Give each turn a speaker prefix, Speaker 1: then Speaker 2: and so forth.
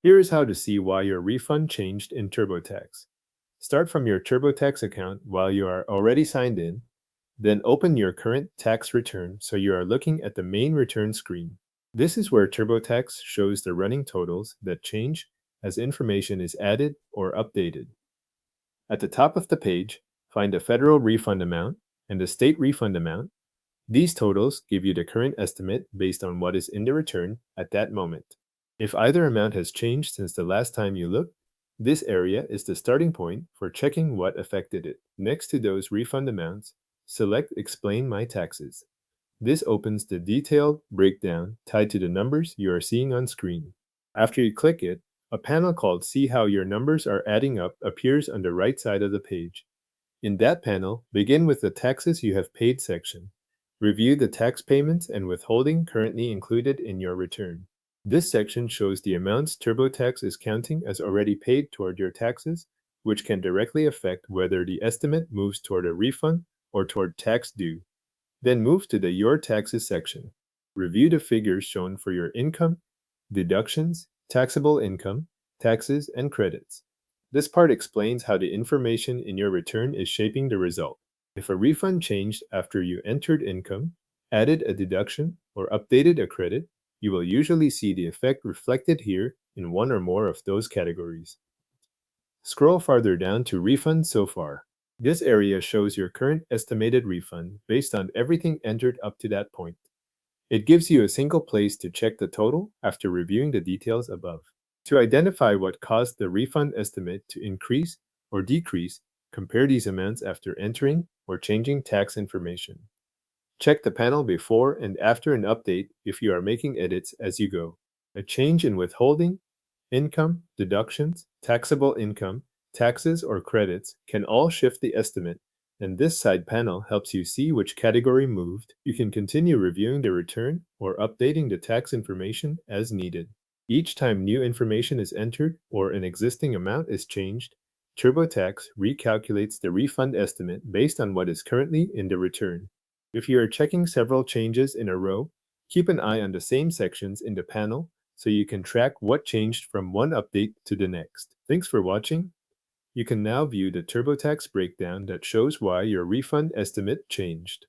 Speaker 1: Here is how to see why your refund changed in TurboTax. Start from your TurboTax account while you are already signed in, then open your current tax return so you are looking at the main return screen. This is where TurboTax shows the running totals that change as information is added or updated. At the top of the page, find a federal refund amount and a state refund amount. These totals give you the current estimate based on what is in the return at that moment. If either amount has changed since the last time you looked, this area is the starting point for checking what affected it. Next to those refund amounts, select Explain My Taxes. This opens the detailed breakdown tied to the numbers you are seeing on screen. After you click it, a panel called See How Your Numbers Are Adding Up appears on the right side of the page. In that panel, begin with the Taxes You Have Paid section. Review the tax payments and withholding currently included in your return. This section shows the amounts TurboTax is counting as already paid toward your taxes, which can directly affect whether the estimate moves toward a refund or toward tax due. Then move to the Your Taxes section. Review the figures shown for your income, deductions, taxable income, taxes, and credits. This part explains how the information in your return is shaping the result. If a refund changed after you entered income, added a deduction, or updated a credit, you will usually see the effect reflected here in one or more of those categories. Scroll farther down to Refund So Far. This area shows your current estimated refund based on everything entered up to that point. It gives you a single place to check the total after reviewing the details above. To identify what caused the refund estimate to increase or decrease, compare these amounts after entering or changing tax information. Check the panel before and after an update if you are making edits as you go. A change in withholding, income, deductions, taxable income, taxes, or credits can all shift the estimate, and this side panel helps you see which category moved. You can continue reviewing the return or updating the tax information as needed. Each time new information is entered or an existing amount is changed, TurboTax recalculates the refund estimate based on what is currently in the return. If you are checking several changes in a row, keep an eye on the same sections in the panel so you can track what changed from one update to the next. Thanks for watching. You can now view the TurboTax breakdown that shows why your refund estimate changed.